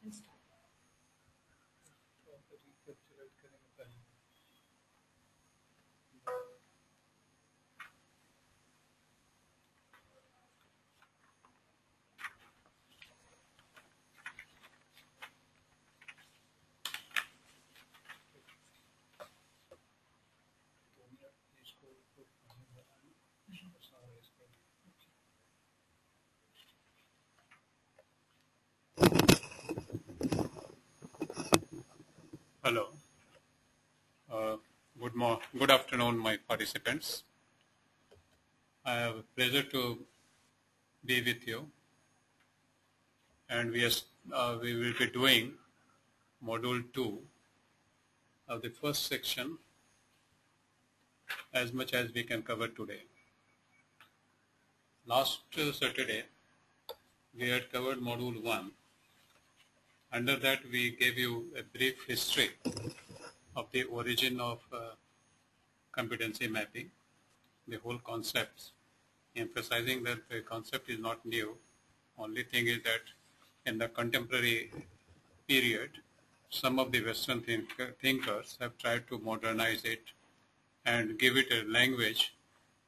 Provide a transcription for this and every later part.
can start. Hello. Good afternoon, my participants. I have a pleasure to be with you, and we will be doing Module 2 of the first section as much as we can cover today. Last Saturday, we had covered Module 1. Under that, we gave you a brief history of the origin of competency mapping, the whole concepts, emphasizing that the concept is not new. Only thing is that in the contemporary period, some of the Western thinkers have tried to modernize it and give it a language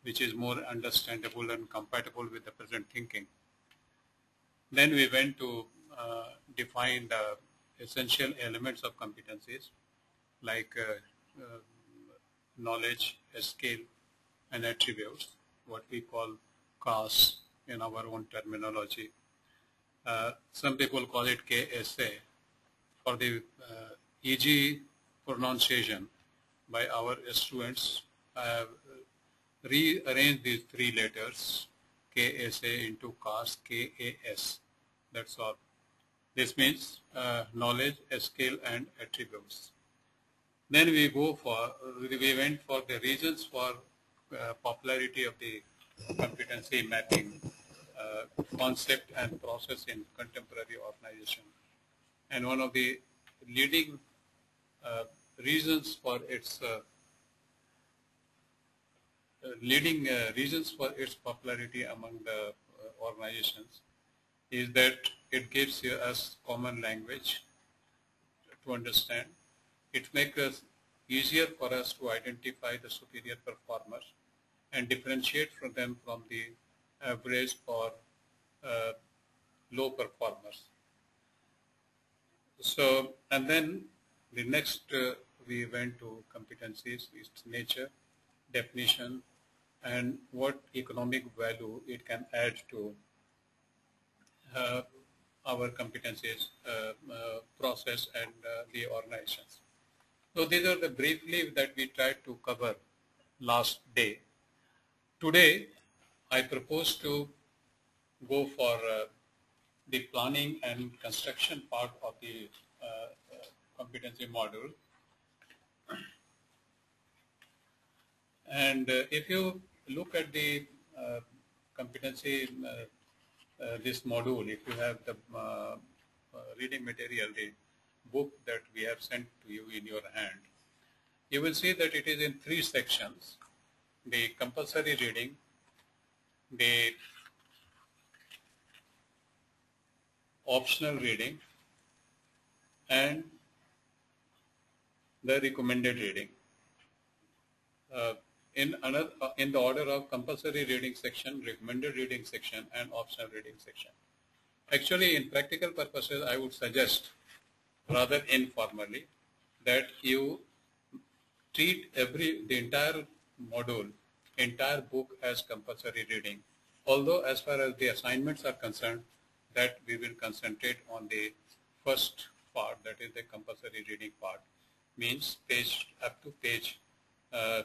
which is more understandable and compatible with the present thinking. Then we went to define the essential elements of competencies like knowledge, skill, and attributes, what we call CAS in our own terminology. Some people call it KSA. For the easy pronunciation by our students, I have rearranged these three letters, KSA, into CAS, KAS. That's all. This means knowledge, skill, and attributes. Then we went for the reasons for popularity of the competency mapping concept and process in contemporary organization. And one of the leading reasons for its popularity among the organizations is that it gives us common language to understand. It makes it easier for us to identify the superior performers and differentiate from them from the average or low performers. So, and then the next we went to competencies, its nature, definition, and what economic value it can add to our competencies process and the organizations. So these are the briefly that we tried to cover last day. Today, I propose to go for the planning and construction part of the competency module. And if you look at the competency, this module, if you have the reading material, the book that we have sent to you in your hand, you will see that it is in three sections: the compulsory reading, the optional reading, and the recommended reading. In the order of compulsory reading section, recommended reading section, and optional reading section. Actually, in practical purposes, I would suggest, rather informally, that you treat the entire module, entire book as compulsory reading. Although as far as the assignments are concerned, that we will concentrate on the first part, that is the compulsory reading part, means page up to page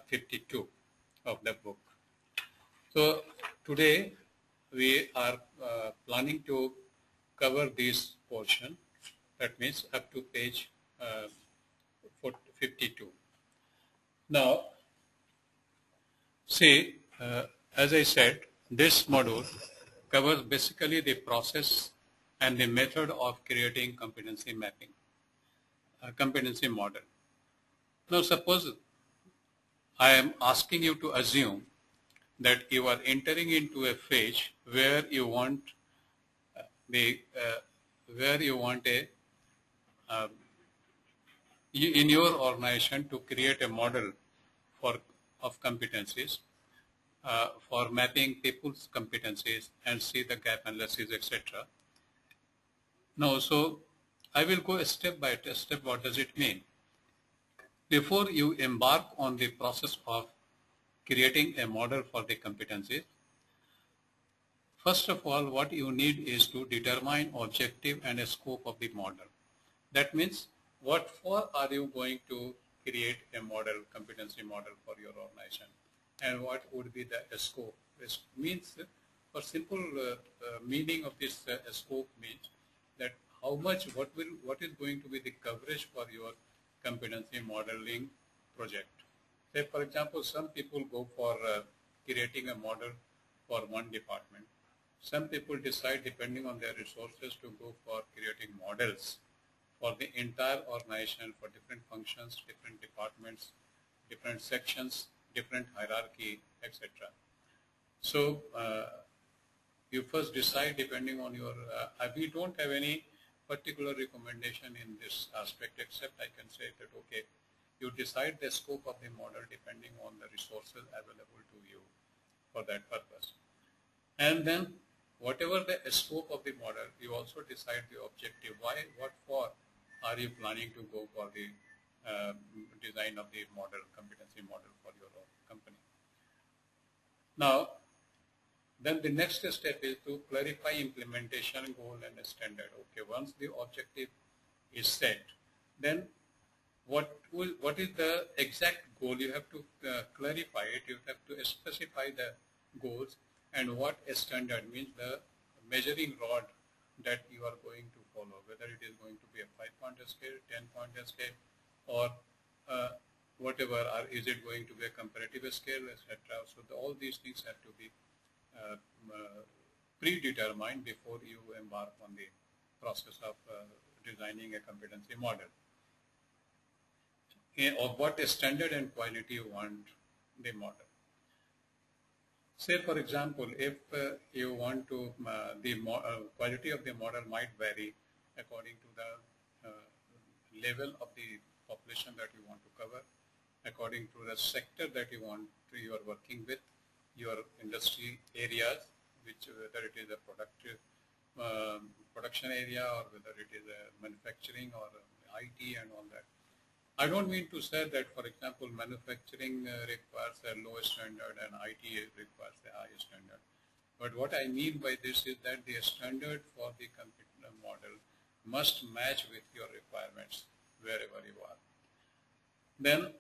52 of the book. So today we are planning to cover this portion, that means up to page 52. Now, see, as I said, this module covers basically the process and the method of creating competency mapping, competency model. Now, suppose I am asking you to assume that you are entering into a phase where you want a uh, in your organization to create a model for of competencies, for mapping people's competencies and see the gap analysis, etc. Now, so I will go step by step. What does it mean? Before you embark on the process of creating a model for the competencies, first of all, what you need is to determine objective and a scope of the model. That means, what for are you going to create a model, competency model for your organization, and what would be the scope? This means, for simple meaning of this scope means that how much, what is going to be the coverage for your competency modeling project. Say, for example, some people go for creating a model for one department. Some people decide, depending on their resources, to go for creating models for the entire organization, for different functions, different departments, different sections, different hierarchy, etc. So you first decide depending on your, we don't have any particular recommendation in this aspect, except I can say that, okay, you decide the scope of the model depending on the resources available to you for that purpose. And then whatever the scope of the model, you also decide the objective. Why, what for are you planning to go for the design of the model, competency model for your company. Now, then the next step is to clarify implementation goal and standard. Okay, once the objective is set, then what is the exact goal? You have to clarify it. You have to specify the goals and what a standard means, the measuring rod that you are going to follow, whether it is going to be a 5-point scale, 10-point scale, or whatever, or is it going to be a comparative scale, etc. So all these things have to be predetermined before you embark on the process of designing a competency model. Of what standard and quality you want the model. Say, for example, if you want to, the quality of the model might vary according to the level of the population that you want to cover, according to the sector that you are working with, your industry areas, which whether it is a production area or whether it is a manufacturing or IT and all that. I don't mean to say that, for example, manufacturing requires a low standard and IT requires a high standard. But what I mean by this is that the standard for the computer model must match with your requirements wherever you are. Then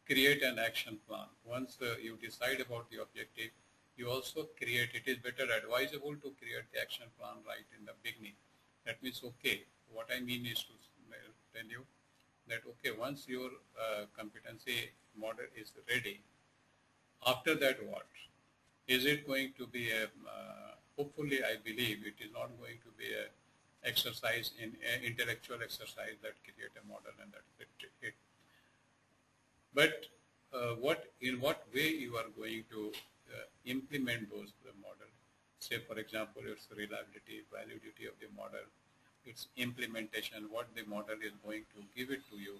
create an action plan. Once you decide about the objective, you also create, it is better advisable to create the action plan right in the beginning. That means, okay, what I mean is to tell you that, okay, once your competency model is ready, after that what? Is it going to be a, hopefully I believe it is not going to be a exercise in intellectual exercise that create a model and that it. But in what way you are going to implement those model? Say, for example, its reliability, validity of the model, its implementation, what the model is going to give it to you,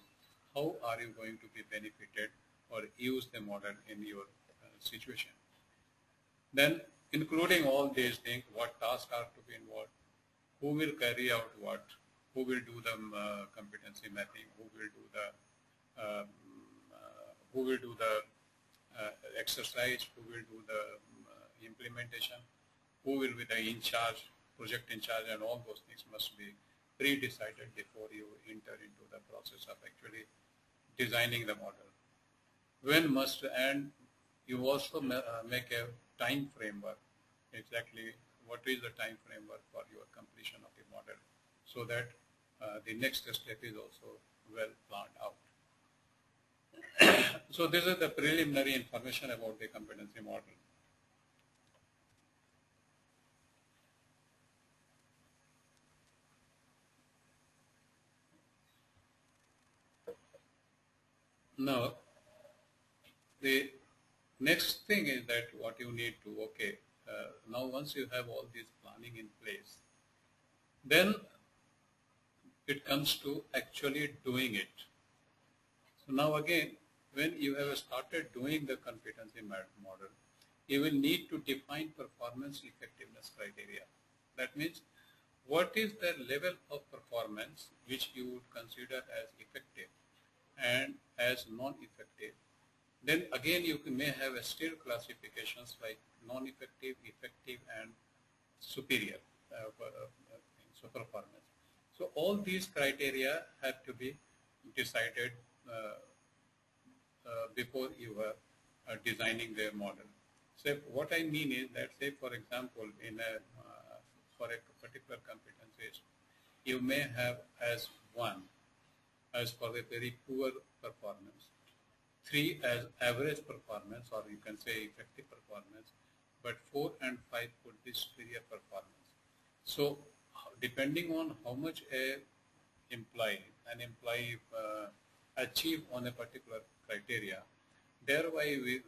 how are you going to be benefited or use the model in your situation. Then, including all these things, what tasks are to be involved, who will carry out what, who will do the competency mapping, who will do the exercise, who will do the implementation, who will be the in charge, project in charge, and all those things must be pre-decided before you enter into the process of actually designing the model. When must, and you also make a time framework, exactly what is the time framework for your completion of the model, so that the next step is also well planned out. So this is the preliminary information about the competency model. Now, the next thing is that what you need to, okay, now once you have all this planning in place, then it comes to actually doing it. So now again, when you have started doing the competency model, you will need to define performance effectiveness criteria. That means what is the level of performance which you would consider as effective and as non-effective. Then again you may have a still classifications like non-effective, effective and superior performance. So all these criteria have to be decided before you are designing their model. So what I mean is that, say for example, for a particular competencies, you may have as 1 as for the very poor performance, 3 as average performance, or you can say effective performance, but 4 and 5 could be superior performance. So depending on how much an employee achieve on a particular criteria, thereby it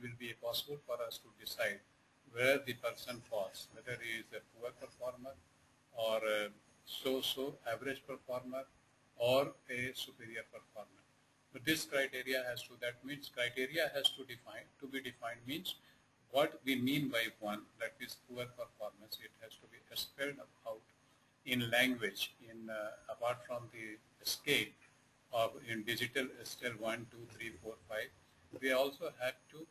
will be possible for us to decide where the person falls, whether he is a poor performer or a so-so average performer or a superior performer. But this criteria has to, that means criteria has to be defined means what we mean by 1, that is poor performance. It has to be spelled out in language, apart from the scale of in digital scale 1, 2, 3, 4, 5. We also have to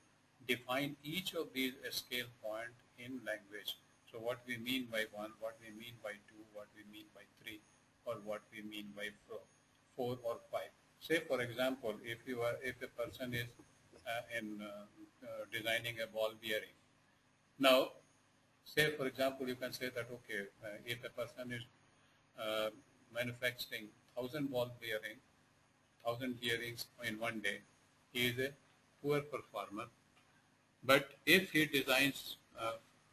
define each of these scale point in language. So what we mean by 1, what we mean by 2, what we mean by 3, or what we mean by 4 or 5. Say for example, if a person is designing a ball bearing. Now, say for example, you can say that okay, if a person is manufacturing 1,000 ball bearing, 1,000 bearings in one day, he is a poor performer. But if he designs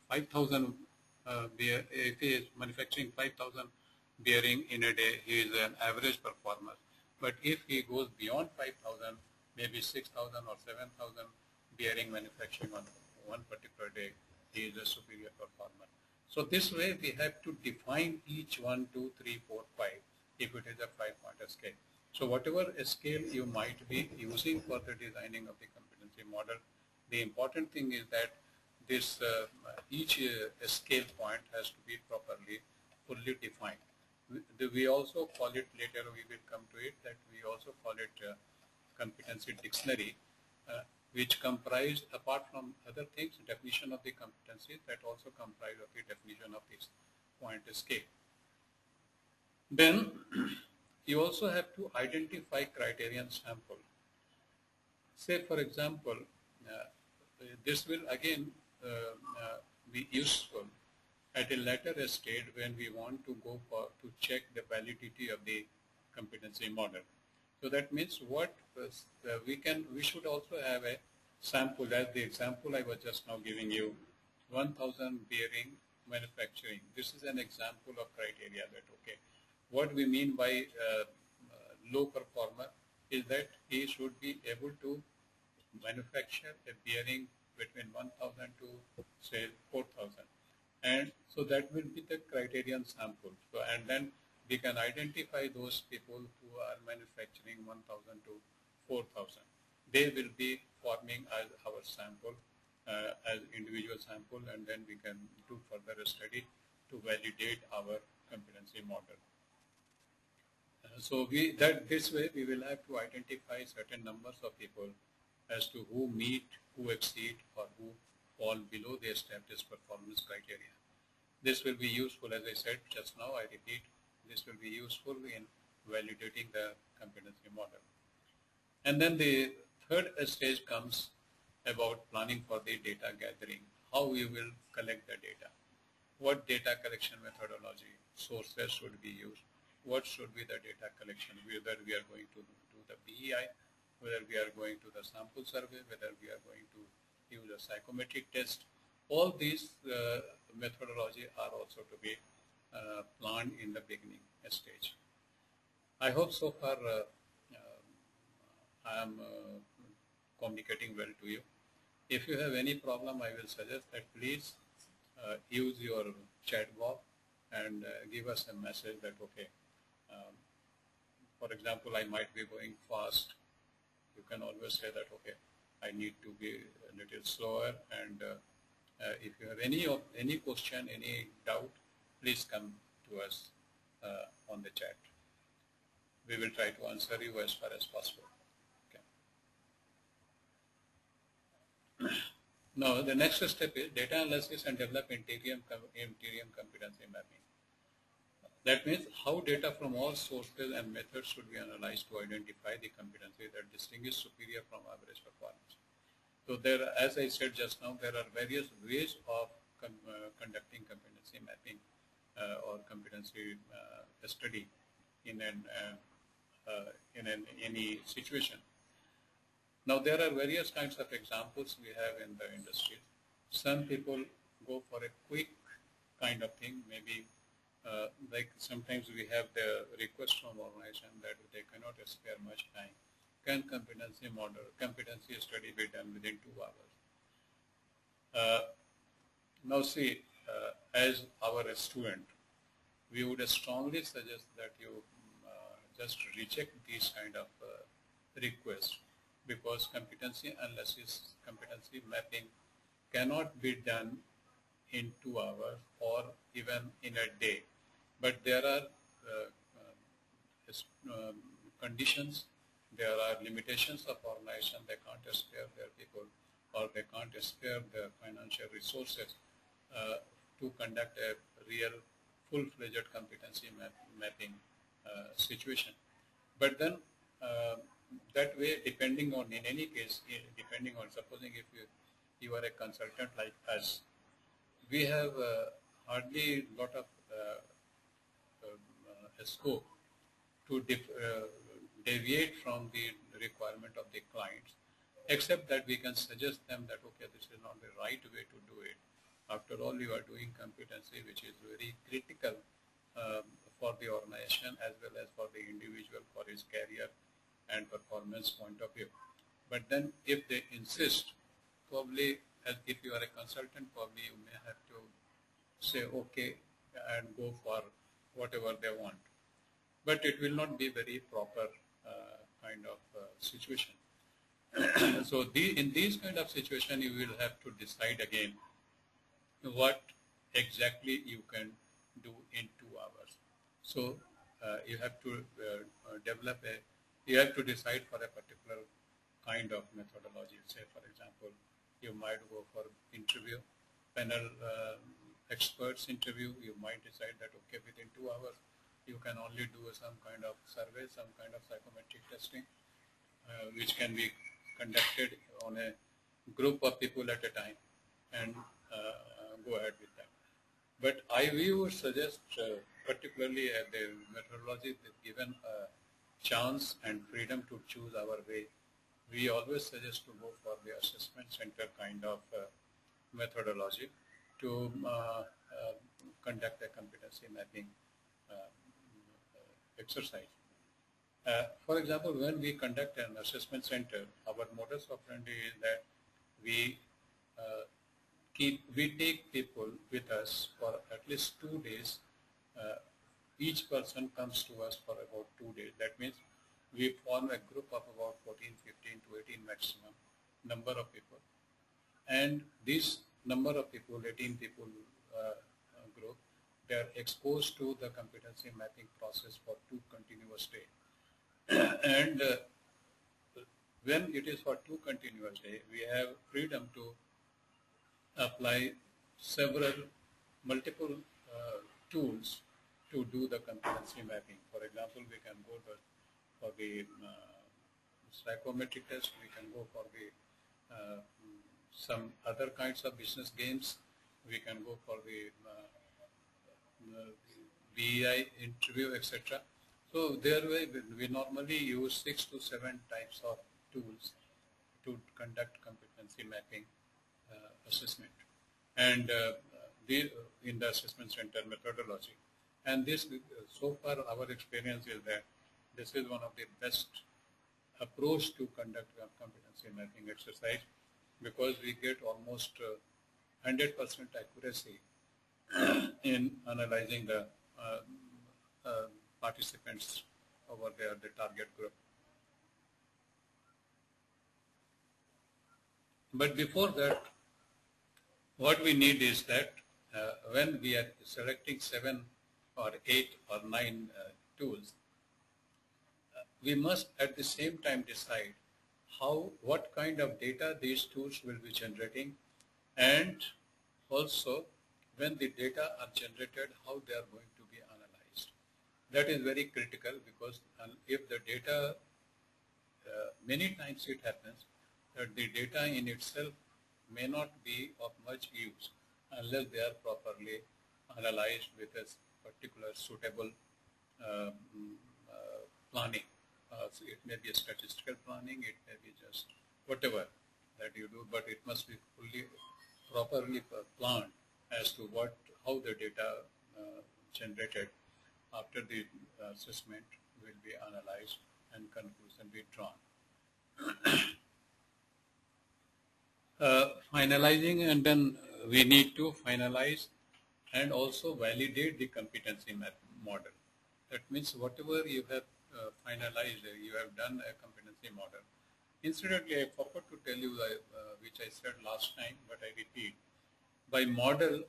5,000 if he is manufacturing 5,000 bearing in a day, he is an average performer. But if he goes beyond 5,000, maybe 6,000 or 7,000 bearing manufacturing on one particular day, he is a superior performer. So this way we have to define each 1, 2, 3, 4, 5 if it is a 5-point scale. So whatever scale you might be using for the designing of the competency model, the important thing is that this each scale point has to be properly, fully defined. We also call it, later we will come to it, that we also call it competency dictionary, which comprise, apart from other things, definition of the competency, that also comprise of the definition of this point scale. Then you also have to identify criterion sample. Say for example, this will again be useful at a later stage when we want to go to check the validity of the competency model. So that means what we should also have a sample, as the example I was just now giving you, 1,000 bearing manufacturing. This is an example of criteria that okay, what we mean by low performer is that he should be able to manufacture a bearing between 1,000 to say 4,000, and so that will be the criterion sample. So and then we can identify those people who are manufacturing 1,000 to 4,000. They will be forming as our sample, as individual sample, and then we can do further study to validate our competency model. So this way we will have to identify certain numbers of people as to who meet, who exceed, or who fall below the established performance criteria. This will be useful, as I said just now, I repeat, this will be useful in validating the competency model. And then the third stage comes about planning for the data gathering, how we will collect the data, what data collection methodology, sources should be used, what should be the data collection, whether we are going to do the BEI, whether we are going to the sample survey, whether we are going to use a psychometric test. All these methodology are also to be planned in the beginning stage. I hope so far I am communicating well to you. If you have any problem, I will suggest that please use your chat box and give us a message that okay, For example, I might be going fast. You can always say that, okay, I need to be a little slower, and if you have any question, any doubt, please come to us on the chat. We will try to answer you as far as possible. Okay. Now, the next step is data analysis and develop interior competency mapping. That means how data from all sources and methods should be analyzed to identify the competency that distinguish superior from average performance. So there, as I said just now, there are various ways of conducting competency mapping or competency study in any situation. Now there are various kinds of examples we have in the industry. Some people go for a quick kind of thing, maybe like sometimes we have the request from organization that they cannot spare much time. Can competency study be done within 2 hours? Now see, as our student, we would strongly suggest that you just reject these kind of requests, because competency analysis, competency mapping cannot be done in 2 hours or even in a day. But there are conditions, there are limitations of organization. They can't spare their people, or they can't spare their financial resources to conduct a real full-fledged competency mapping situation. But then that way, depending on, in any case, depending on, supposing if you are a consultant like us, we have hardly lot of scope to deviate from the requirement of the clients, except that we can suggest them that, okay, this is not the right way to do it. After all, you are doing competency, which is very critical for the organization as well as for the individual, for his career and performance point of view. But then if they insist, probably if you are a consultant, probably you may have to say okay and go for whatever they want. But it will not be very proper kind of situation. So in these kind of situation, you will have to decide again what exactly you can do in 2 hours. So you have to you have to decide for a particular kind of methodology. Say, for example, you might go for interview, panel experts interview. You might decide that, okay, within 2 hours, you can only do some kind of survey, some kind of psychometric testing, which can be conducted on a group of people at a time, and go ahead with that. But we would suggest, particularly the methodology is given a chance and freedom to choose our way. We always suggest to go for the assessment center kind of methodology to conduct a competency mapping exercise. For example, when we conduct an assessment center, our modus operandi is that we take people with us for at least 2 days. Each person comes to us for about 2 days. That means we form a group of about 14, 15 to 18 maximum number of people. And this number of people, 18 people group, they are exposed to the competency mapping process for 2 continuous days. And when it is for 2 continuous days, we have freedom to apply multiple tools to do the competency mapping. For example, we can go for the psychometric test, we can go for the some other kinds of business games, we can go for the BEI interview, etc. So there we normally use 6 to 7 types of tools to conduct competency mapping assessment, and in the assessment center methodology. And this, so far our experience is that this is one of the best approach to conduct a competency mapping exercise, because we get almost 100% accuracy in analyzing the participants' over there, the target group. But before that, what we need is that when we are selecting 7 or 8 or 9 tools, we must at the same time decide what kind of data these tools will be generating, and also when the data are generated, how they are going to be analyzed. That is very critical, because if the data, many times it happens that the data in itself may not be of much use unless they are properly analyzed with a particular suitable planning. So it may be a statistical planning, it may be just whatever that you do, but it must be fully, properly planned as to how the data generated after the assessment will be analyzed and conclusion be drawn. Finalizing, and then we need to finalize and also validate the competency model. That means whatever you have finalized, you have done a competency model. Incidentally, I forgot to tell you, which I said last time, but I repeat. By model,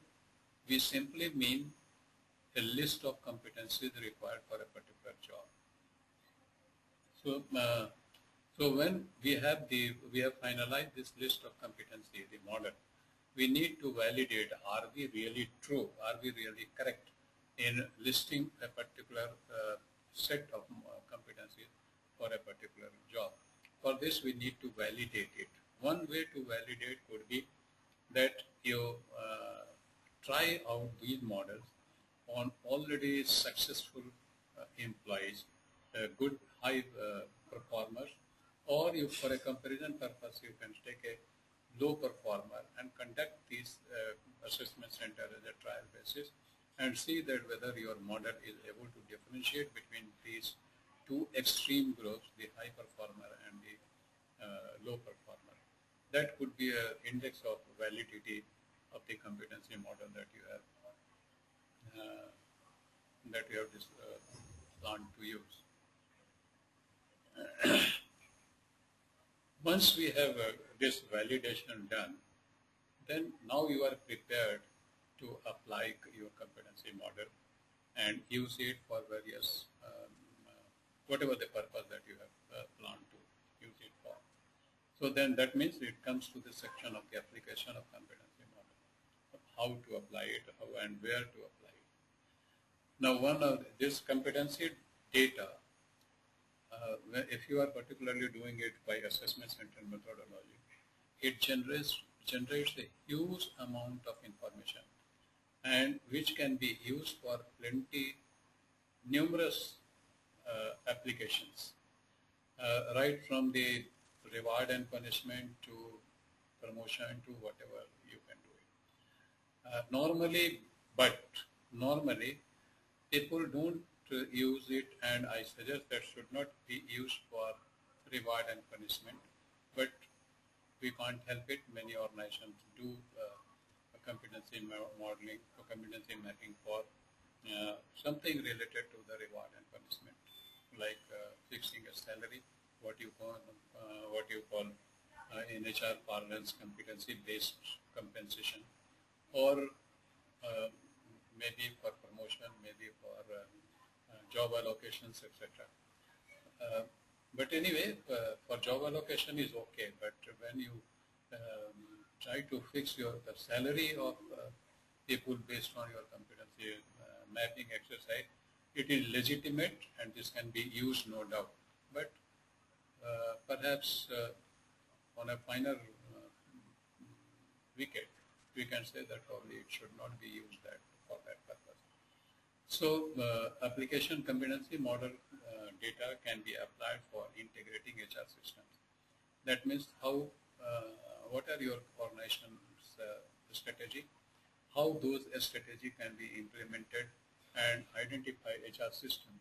we simply mean a list of competencies required for a particular job. So when we have finalized this list of competency, the model, we need to validate, are we really true, are we really correct in listing a particular set of competencies for a particular job. For this, we need to validate it. One way to validate could be that you try out these models on already successful employees, good high performers, or you, for a comparison purpose, you can take a low performer and conduct these assessment center as a trial basis and see that whether your model is able to differentiate between these two extreme groups, the high performer and the low performer. That could be an index of validity of the competency model that you have planned to use. Once we have this validation done, then now you are prepared to apply your competency model and use it for various, whatever the purpose that you have planned to use it for. So then that means it comes to the section of the application of competency model, of how to apply it, how and where to apply it. Now, one of this competency data, if you are particularly doing it by assessment center methodology, it generates a huge amount of information, and which can be used for numerous applications, right from the reward and punishment to promotion to whatever you can do it. Normally, people don't use it, and I suggest that should not be used for reward and punishment, but we can't help it. Many organizations do competency modeling or competency mapping for something related to the reward and punishment, like fixing a salary, what you call in HR parlance competency-based compensation, or maybe for promotion, maybe for job allocations, etc. But anyway, for job allocation is okay, but when you try to fix the salary of people based on your competency mapping exercise, it is legitimate and this can be used, no doubt. But perhaps on a finer wicket, we can say that probably it should not be used for that purpose. So application competency model data can be applied for integrating HR systems. That means what are your organization's strategy, how those strategy can be implemented, and identify HR system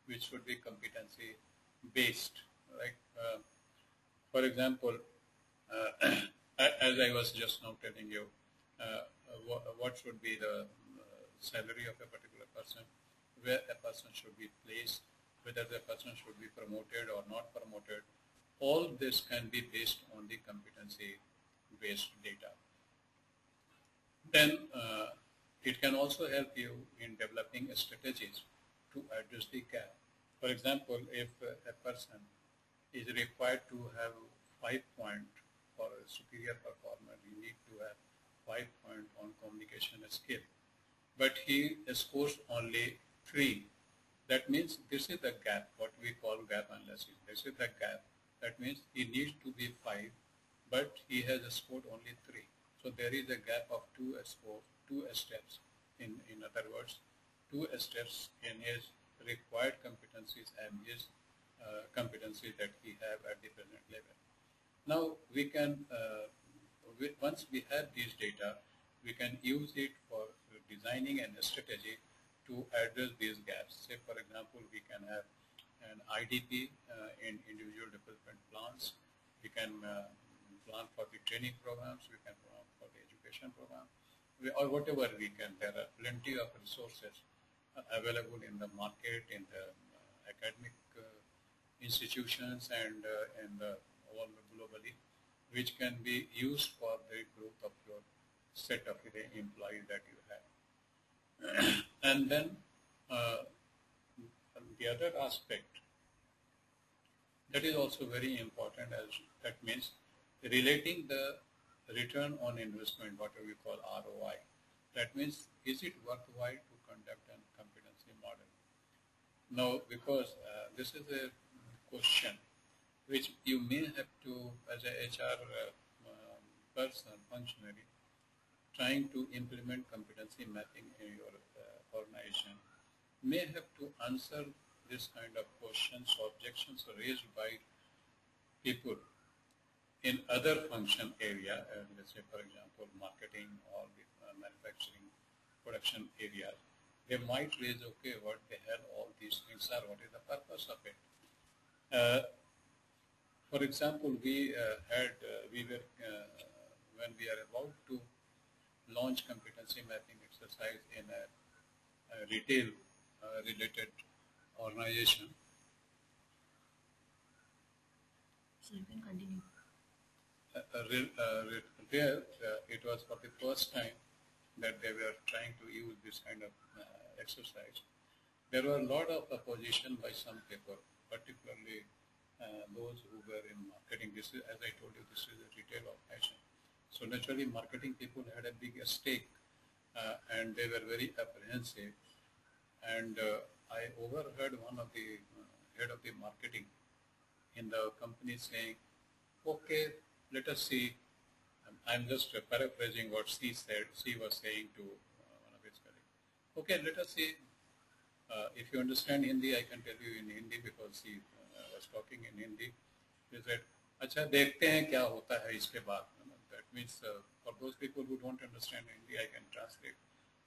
which should be competency based. Right? For example, as I was just now telling you, what should be the salary of a particular person, where a person should be placed, whether the person should be promoted or not promoted. All this can be based on the competency-based data. Then it can also help you in developing strategies to address the gap. For example, if a person is required to have 5 points for a superior performer, you need to have 5 points on communication skill, but he scores only 3. That means this is the gap, what we call gap analysis. This is the gap. That means he needs to be 5, but he has scored only 3. So there is a gap of 2 steps. In other words, 2 steps in his required competencies and his competencies that he have at the present level. Now we can, once we have these data, we can use it for designing a strategy to address these gaps. Say, for example, we can have an IDP in individual development plans. We can plan for the training programs. We can plan for the education program, or whatever we can. There are plenty of resources available in the market, in the academic institutions, and all globally, which can be used for the growth of your set of the employees that you have. And then the other aspect that is also very important, as that means relating the return on investment, what we call ROI. That means, is it worthwhile to conduct a competency model? Now, because this is a question which you may have to, as a HR person, functionary, trying to implement competency mapping in your organization, may have to answer this kind of questions or objections raised by people in other function area, let's say, for example, marketing or the manufacturing production area. They might raise, okay, what the hell all these things are, what is the purpose of it? For example, we were when we are about to launch competency mapping exercise in a retail related organization. So you can continue. There, it was for the first time that they were trying to use this kind of exercise. There were a lot of opposition by some people, particularly those who were in marketing. This is, as I told you, this is a retail organization. So naturally, marketing people had a big stake, and they were very apprehensive. And I overheard one of the head of the marketing in the company saying, okay, let us see. I'm just paraphrasing what she said. She was saying to one of his colleagues, okay, let us see. If you understand Hindi, I can tell you in Hindi because she was talking in Hindi. She said, अच्छा देखते हैं क्या होता है इसके बाद. That means for those people who don't understand Hindi, I can translate.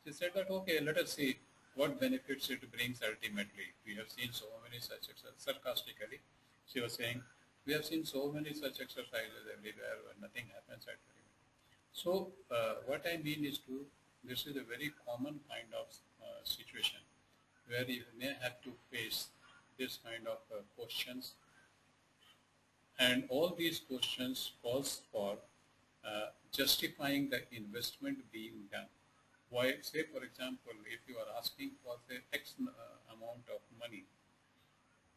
She said that, okay, let us see what benefits it brings ultimately. We have seen so many such exercises. Sarcastically, she was saying, we have seen so many such exercises everywhere where nothing happens actually. So what I mean is this is a very common kind of situation where you may have to face this kind of questions, and all these questions calls for justifying the investment being done. Why, say for example, if you are asking for say X amount of money,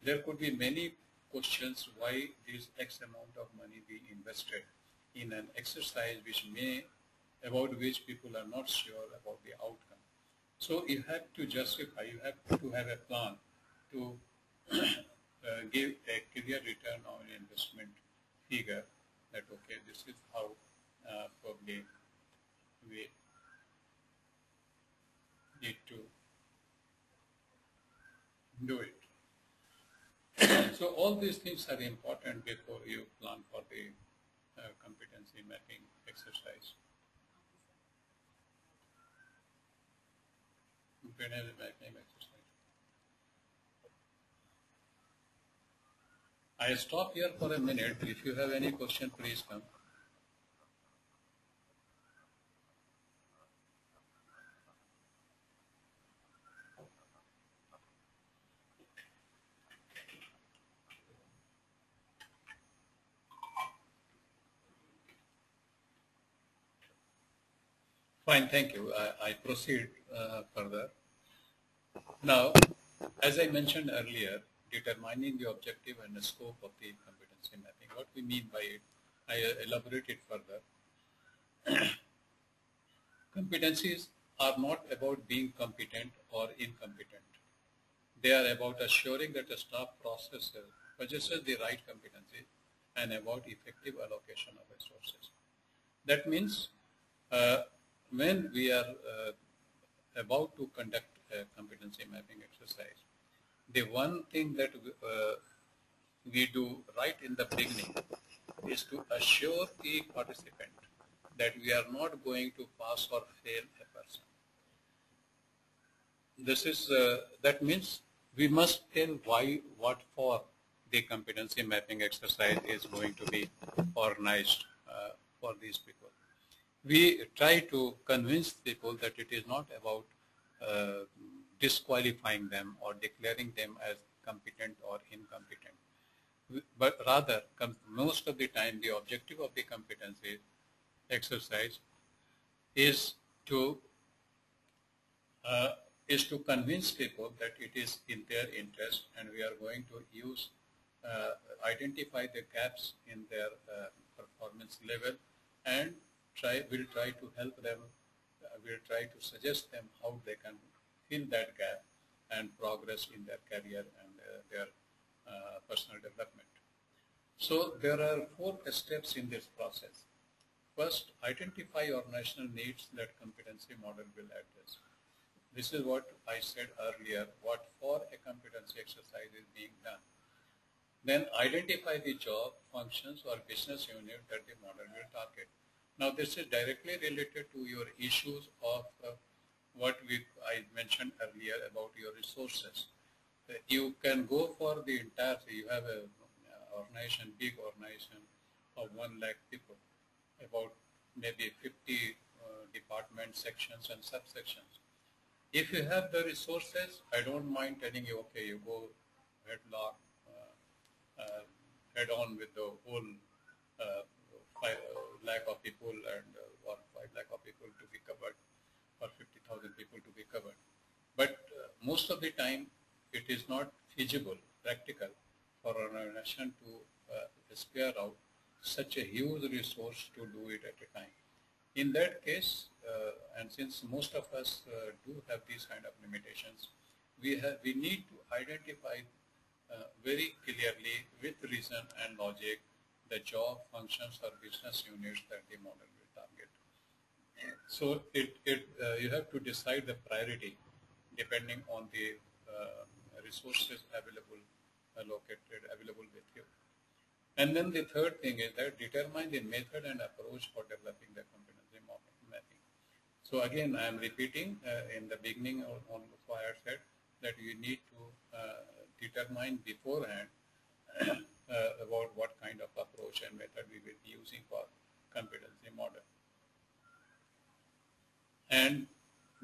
there could be many questions why this X amount of money be invested in an exercise about which people are not sure about the outcome. So you have to justify, you have to have a plan to give a clear return on investment figure that, okay, this is how probably we need to do it. So all these things are important before you plan for the competency mapping exercise. Competency mapping exercise. I stop here for a minute. If you have any question, please come. Fine, thank you. I proceed further. Now, as I mentioned earlier, determining the objective and the scope of the competency mapping. What we mean by it, I elaborate it further. Competencies are not about being competent or incompetent. They are about assuring that the staff possesses the right competency and about effective allocation of resources. That means uh, when we are about to conduct a competency mapping exercise, the one thing that we do right in the beginning is to assure the participant that we are not going to pass or fail a person. This is that means we must tell why, what for the competency mapping exercise is going to be organized for these people. We try to convince people that it is not about disqualifying them or declaring them as competent or incompetent, but rather most of the time the objective of the competency exercise is to uh, convince people that it is in their interest, and we are going to use identify the gaps in their performance level, and will try to help them. Will try to suggest them how they can fill that gap and progress in their career and their personal development. So there are 4 steps in this process. First, identify organizational needs that competency model will address. This is what I said earlier, what for a competency exercise is being done. Then identify the job, functions or business unit that the model will target. Now this is directly related to your issues of what I mentioned earlier about your resources. You can go for the entire, you have a organization, big organization of 1 lakh people, about maybe 50 department sections and subsections. If you have the resources, I don't mind telling you, okay, you go head on with the whole 5 lakh of people and or 5 lakh of people to be covered, or 50,000 people to be covered. But most of the time, it is not feasible, practical for an organization to spare out such a huge resource to do it at a time. In that case, and since most of us do have these kind of limitations, we need to identify very clearly with reason and logic the job, functions or business units that the model will target. So you have to decide the priority depending on the resources available with you. And then the third thing is that determine the method and approach for developing the competency mapping. So again, I am repeating in the beginning on what I said, that you need to determine beforehand about what kind of approach and method we will be using for competency model. And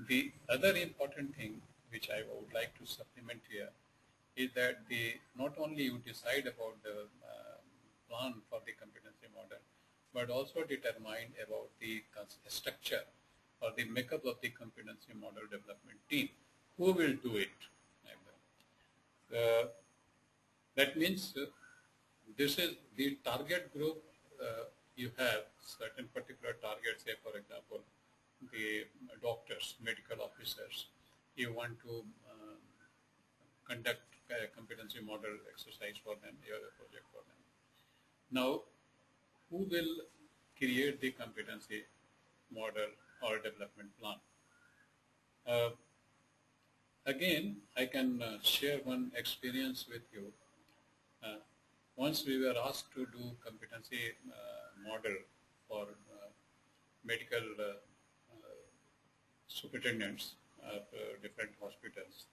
the other important thing which I would like to supplement here is that not only you decide about the plan for the competency model, but also determine about the structure or the makeup of the competency model development team. Who will do it? That means this is the target group. You have certain particular targets, say for example, the doctors, medical officers. You want to conduct a competency model exercise for them, you have a project for them. Now, who will create the competency model or development plan? Again, I can share one experience with you. Once we were asked to do competency model for medical superintendents of different hospitals.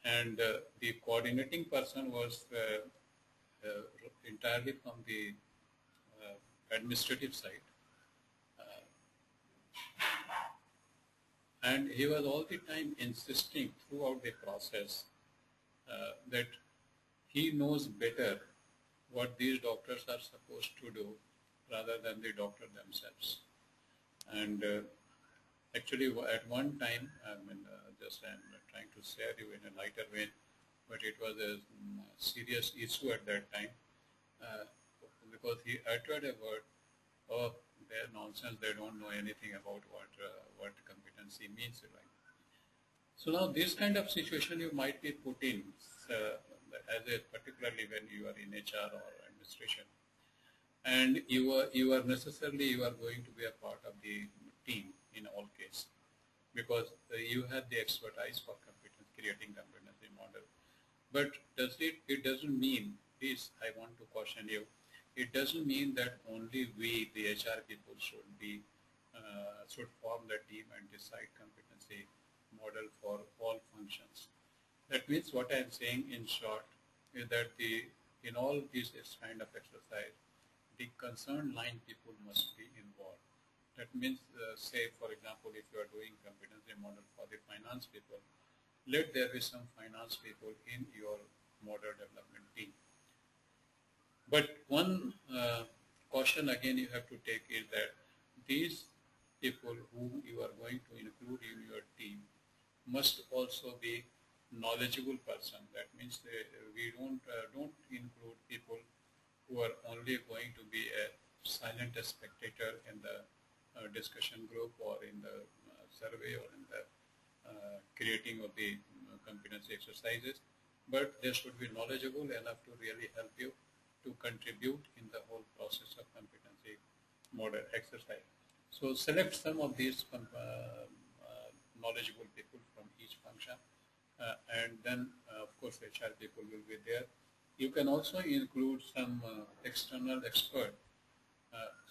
And the coordinating person was entirely from the administrative side. And he was all the time insisting throughout the process that he knows better what these doctors are supposed to do rather than the doctor themselves. And actually, at one time, I mean, just I'm trying to share you in a lighter vein, but it was a serious issue at that time uh, because he uttered a word, "Oh, they're nonsense. They don't know anything about what competency means." Right? So now, this kind of situation you might be put in, uh, as a particularly when you are in HR or administration, and you are necessarily you are going to be a part of the team in all cases because you have the expertise for competence, creating competency model. But it doesn't mean, this I want to caution you, it doesn't mean that only we, the HR people, should form the team and decide competency model for all functions. That means what I am saying in short is that in all these kind of exercise, the concerned line people must be involved. That means, say, for example, if you are doing competency model for the finance people, let there be some finance people in your model development team. But one caution again you have to take is that these people whom you are going to include in your team must also be knowledgeable person. That means we don't include people who are only going to be a silent spectator in the discussion group or in the survey or in the creating of the competency exercises, but they should be knowledgeable enough to really help you to contribute in the whole process of competency model exercise. So select some of these knowledgeable people from each function, and then of course HR people will be there. You can also include some external expert.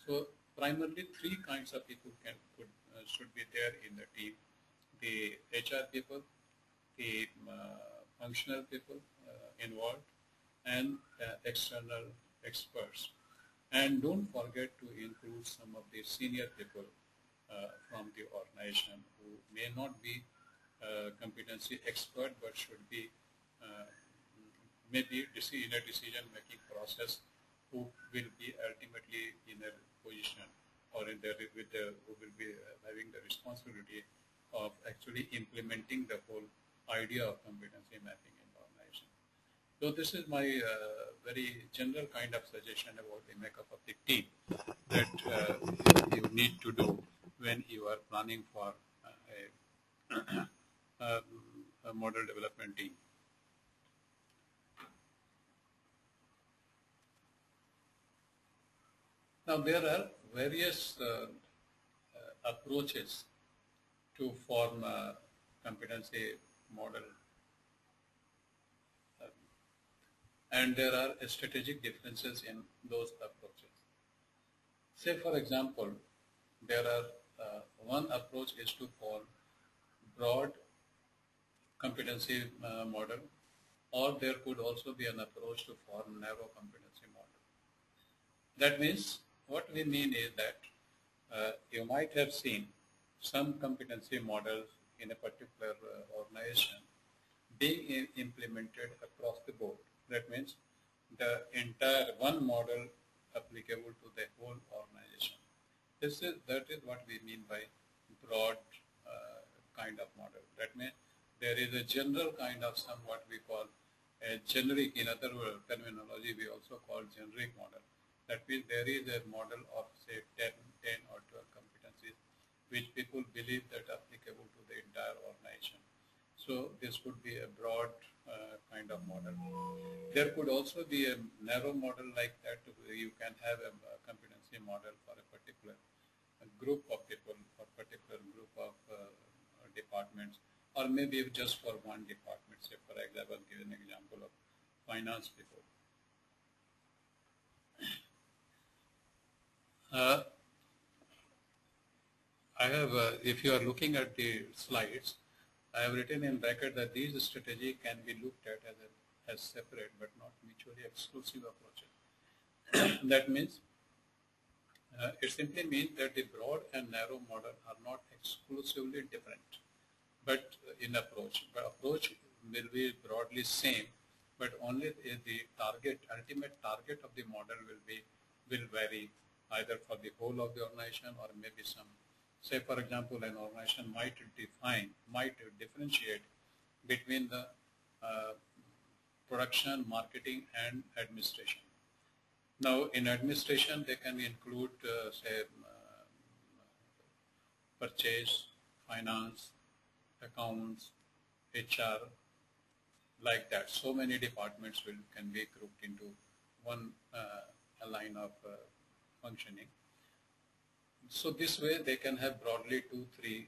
So primarily three kinds of people should be there in the team: the HR people, the functional people involved, and external experts. And don't forget to include some of the senior people from the organization who may not be competency expert but should be uh, maybe in a decision-making process who will be ultimately in a position or who will be having the responsibility of actually implementing the whole idea of competency mapping in the organization. So this is my very general kind of suggestion about the makeup of the team that you need to do when you are planning for a model development team. Now there are various approaches to form a competency model, and there are strategic differences in those approaches. Say for example, there are one approach is to form broad competency model, or there could also be an approach to form narrow competency model. That means, what we mean is that you might have seen some competency models in a particular organization being implemented across the board. That means the entire one model applicable to the whole organization. That is what we mean by broad kind of model. That means there is a general kind of what we call a generic, in other terminology we also call generic model. That means there is a model of say 10 or 12 competencies which people believe that applicable to the entire organization. So this could be a broad kind of model. There could also be a narrow model like that. You can have a competency model for a particular group of people or particular group of departments, or maybe just for one department. Say for example, give an example of finance people. I have, if you are looking at the slides, I have written in bracket that these strategies can be looked at as separate but not mutually exclusive approaches. That means, it simply means that the broad and narrow model are not exclusively different, but in approach. The approach will be broadly same, but only the ultimate target of the model will vary either for the whole of the organization or maybe some Say, for example, an organization might differentiate between the production, marketing, and administration. Now, in administration, they can include, say, purchase, finance, accounts, HR, like that. So many departments can be grouped into one line of functioning. So this way they can have broadly 2-3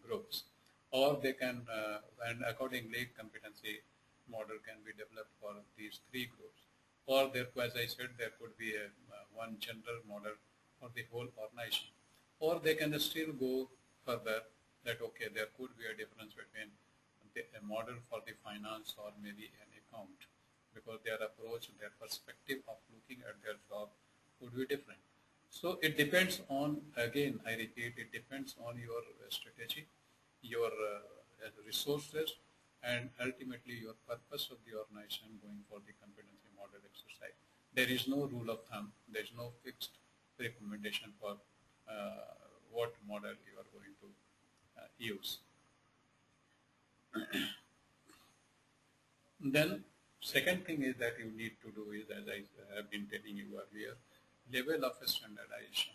groups, or they can, and accordingly competency model can be developed for these 3 groups. Or there, as I said, there could be one general model for the whole organization. Or they can still go further that, okay, there could be a difference between a model for the finance or maybe an account, because their approach, their perspective of looking at their job could be different. So it depends on, again, I repeat, it depends on your strategy, your resources, and ultimately your purpose of the organization going for the competency model exercise. There is no rule of thumb, there is no fixed recommendation for what model you are going to use. Then second thing is that you need to do is, as I have been telling you earlier, level of standardization.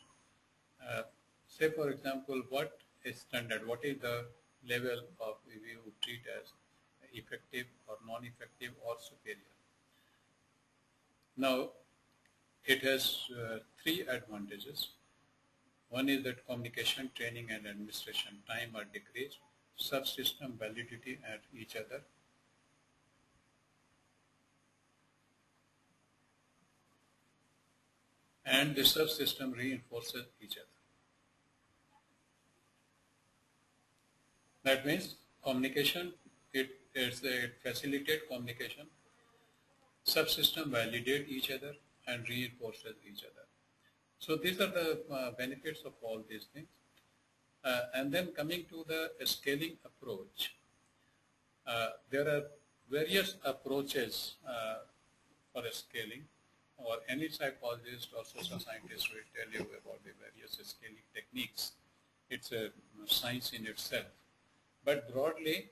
Say for example, what is standard? What is the level of you treat as effective or non-effective or superior? Now, it has 3 advantages. One is that communication, training, and administration time are decreased, subsystem validity at each other, and the subsystem reinforces each other. That means communication, it facilitates communication, subsystem validate each other and reinforces each other. So these are the benefits of all these things. And then coming to the scaling approach, there are various approaches for scaling, or any psychologist or social scientist will tell you about the various scaling techniques. It's a science in itself. But broadly,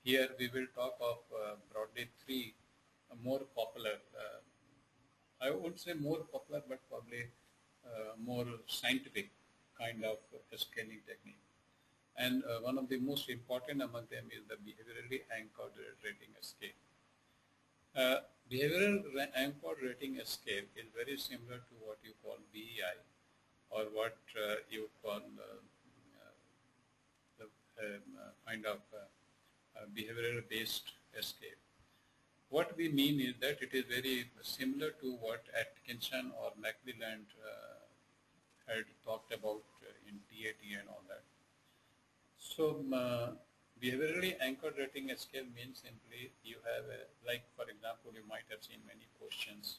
here we will talk of broadly 3 more popular, I would say more popular, but probably more scientific kind of scaling technique. And one of the most important among them is the behaviorally anchored rating scale. Behavioral anchored rating scale is very similar to what you call BEI, or what you call the kind of behavioral based scale. What we mean is that it is very similar to what Atkinson or Macmillan had talked about in TAT and all that. So behaviorally anchored rating scale means simply you have a, like for example, you might have seen many questions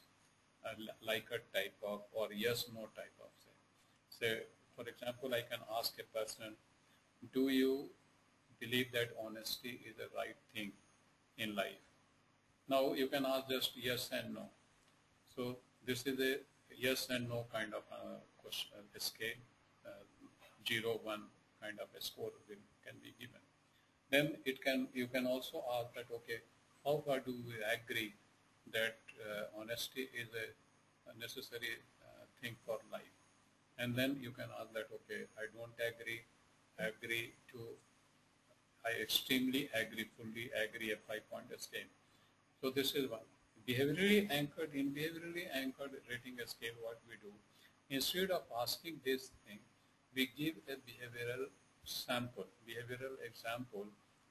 like a type of or yes no type of say. So for example, I can ask a person, do you believe that honesty is the right thing in life? Now you can ask just yes and no. So this is a yes and no kind of question, scale. 0, 1 kind of a score can be given. Then you can also ask that, okay, how far do we agree that honesty is a necessary thing for life? And then you can ask that, okay, I don't agree, agree to, I extremely agree, fully agree, a 5-point scale. So this is one. Behaviorally anchored rating scale, what we do, instead of asking this thing, we give a behavioral example,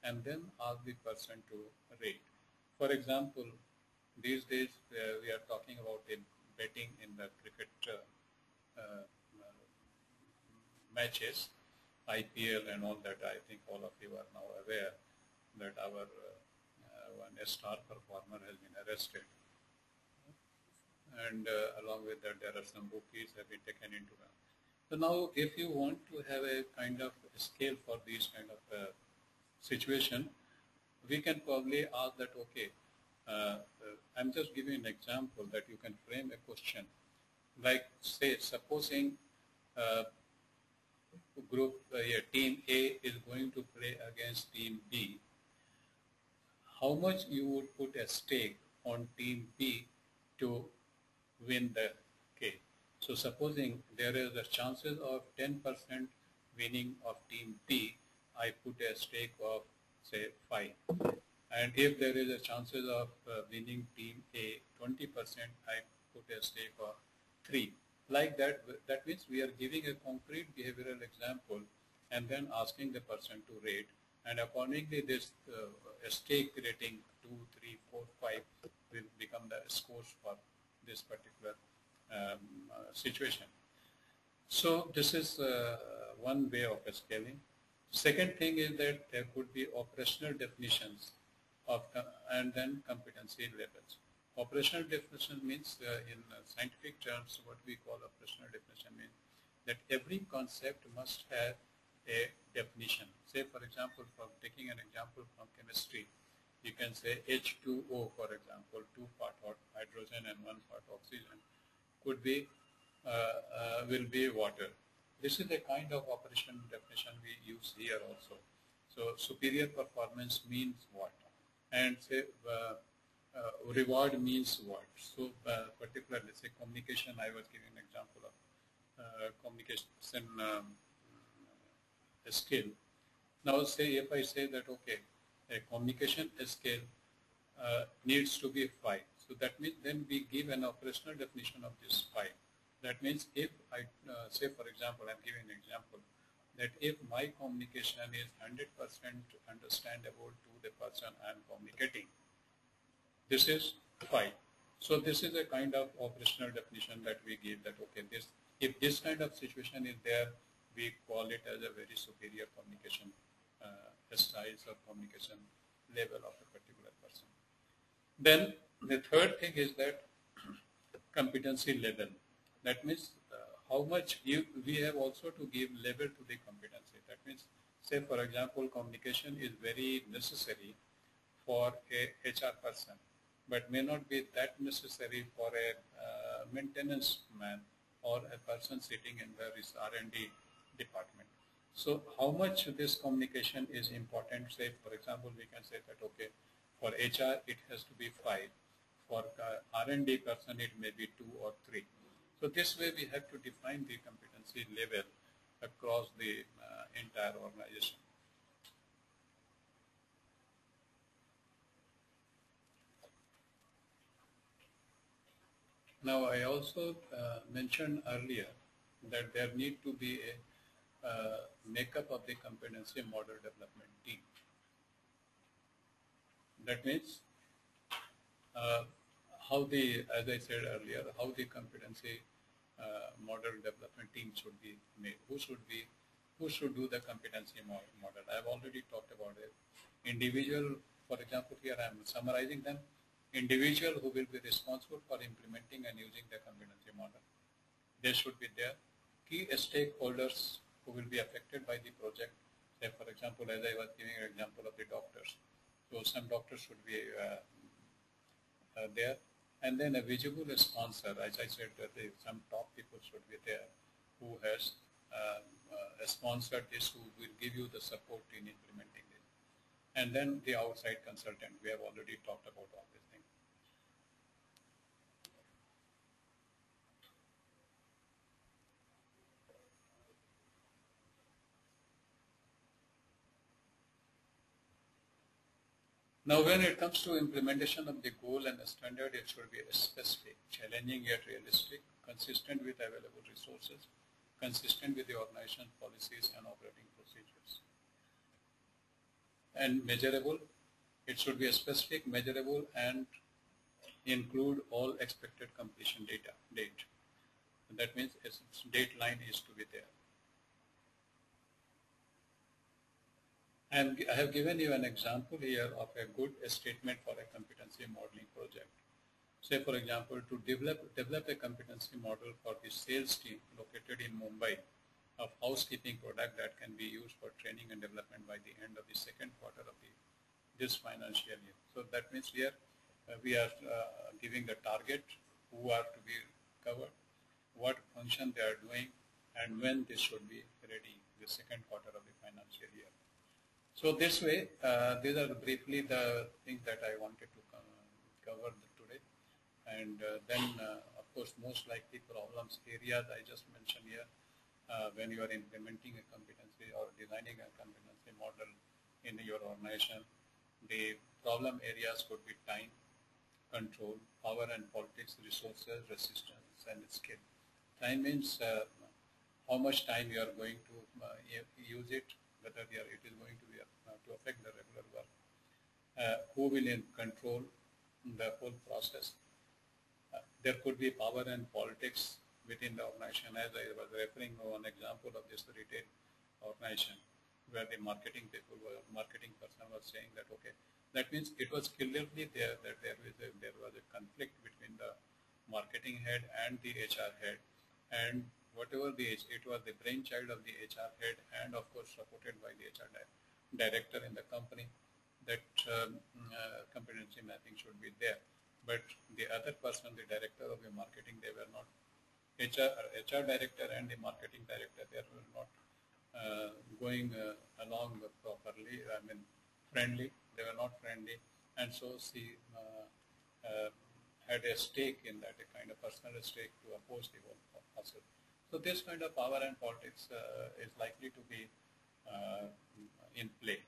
and then ask the person to rate. For example, these days we are talking about betting in the cricket matches, IPL and all that. I think all of you are now aware that our one star performer has been arrested. And along with that, there are some bookies have been taken into account. So now, if you want to have a kind of scale for these kind of situation, we can probably ask that, okay, I'm just giving an example that you can frame a question. Like say, supposing team A is going to play against team B, how much you would put a stake on team B to win the case. So supposing there is a chances of 10% winning of team B, I put a stake of say 5. And if there is a chances of winning team A 20%, I put a stake of 3. Like that, that means we are giving a concrete behavioral example and then asking the person to rate. And accordingly, this stake rating 2, 3, 4, 5 will become the scores for this particular situation. So this is one way of scaling. Second thing is that there could be operational definitions of and then competency levels. Operational definition means in scientific terms what we call operational definition means that every concept must have a definition. Say for example, from taking an example from chemistry, you can say H2O for example, 2 part hydrogen and 1 part oxygen could be will be water. This is the kind of operation definition we use here also. So superior performance means what? And say reward means what? So particularly say communication, I was giving an example of communication skill. Now say if I say that okay, a communication skill needs to be 5. So that means then we give an operational definition of this 5. That means if I say for example, I'm giving an example, that if my communication is 100% understandable to the person I'm communicating, this is 5. So this is a kind of operational definition that we give that okay, this if this kind of situation is there, we call it as a very superior communication styles or communication level of a particular person. Then the third thing is that competency level. That means how much we have also to give level to the competency. That means, say for example, communication is very necessary for a HR person, but may not be that necessary for a maintenance man or a person sitting in the R&D department. So how much this communication is important? Say for example, we can say that okay, for HR it has to be 5, for R&D person it may be 2 or 3. So this way we have to define the competency level across the entire organization. Now I also mentioned earlier that there need to be a makeup of the competency model development team. That means how the, as I said earlier, how the competency model development team should be made. Who should do the competency model? I have already talked about it. Individual, for example, here I am summarizing them. Individual who will be responsible for implementing and using the competency model. They should be there. Key stakeholders who will be affected by the project. Say, for example, as I was giving an example of the doctors. So some doctors should be there. And then a visible sponsor, as I said, that some top people should be there who has sponsored this, who will give you the support in implementing this. And then the outside consultant, we have already talked about all these things. Now, when it comes to implementation of the goal and the standard, it should be specific, challenging yet realistic, consistent with available resources, consistent with the organization policies and operating procedures. And measurable, it should be a specific, measurable, and include all expected completion date. And that means its date line is to be there. And I have given you an example here of a good statement for a competency modeling project. Say, for example, to develop a competency model for the sales team located in Mumbai of housekeeping product that can be used for training and development by the end of the second quarter of this financial year. So that means here we are giving the target, who are to be covered, what function they are doing, and when this should be ready the second quarter of the financial year. So this way, these are briefly the things that I wanted to cover today. And then, of course, most likely problems areas I just mentioned here, when you are implementing a competency or designing a competency model in your organization, the problem areas could be time, control, power and politics, resources, resistance, and skill. Time means how much time you are going to use it, whether it is going to be to affect the regular work. Who will control the whole process? There could be power and politics within the organization, as I was referring to one example of this retail organization, where the marketing person was saying that, okay, that means it was clearly there that there was a conflict between the marketing head and the HR head, and whatever it was the brainchild of the HR head, and of course supported by the HR director in the company, that competency mapping should be there. But the other person, the director of the marketing, they were not, HR director and the marketing director, they were not going along properly, friendly, they were not friendly, and so she had a stake in that, a kind of personal stake to oppose the whole process. So this kind of power and politics is likely to be in play.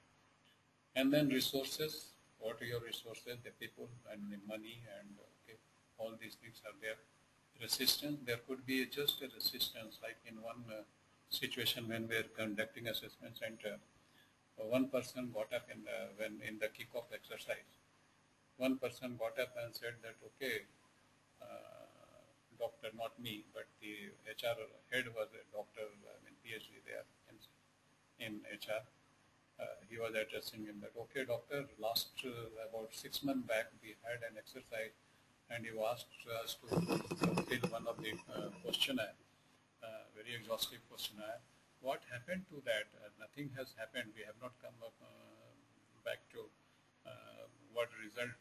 And then resources, what are your resources, the people and the money, and okay, all these things are there. Resistance, there could be just a resistance, like in one situation when we are conducting assessment center, one person got up in the kickoff exercise. One person got up and said that, okay, doctor, not me, but the HR head was a doctor, PhD there in HR. He was addressing him that, okay, doctor, last about 6 months back, we had an exercise, and you asked us to fill one of the questionnaire, very exhaustive questionnaire. What happened to that? Nothing has happened. We have not come back to what result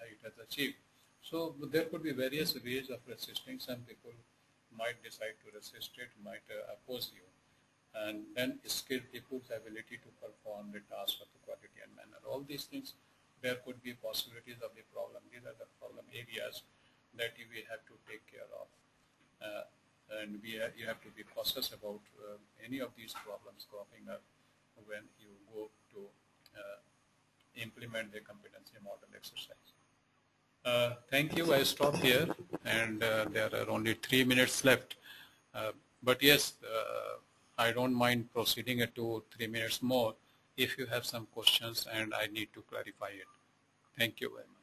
it has achieved. So there could be various ways of resisting. Some people might decide to resist it, might oppose you. And then skilled people's ability to perform the task of the quality and manner. All these things, there could be possibilities of the problem. These are the problem areas that we have to take care of. And you have to be cautious about any of these problems cropping up when you go to implement the competency model exercise. Thank you. I stop here, and there are only 3 minutes left. But yes, I don't mind proceeding at 2 or 3 minutes more if you have some questions and I need to clarify it. Thank you very much.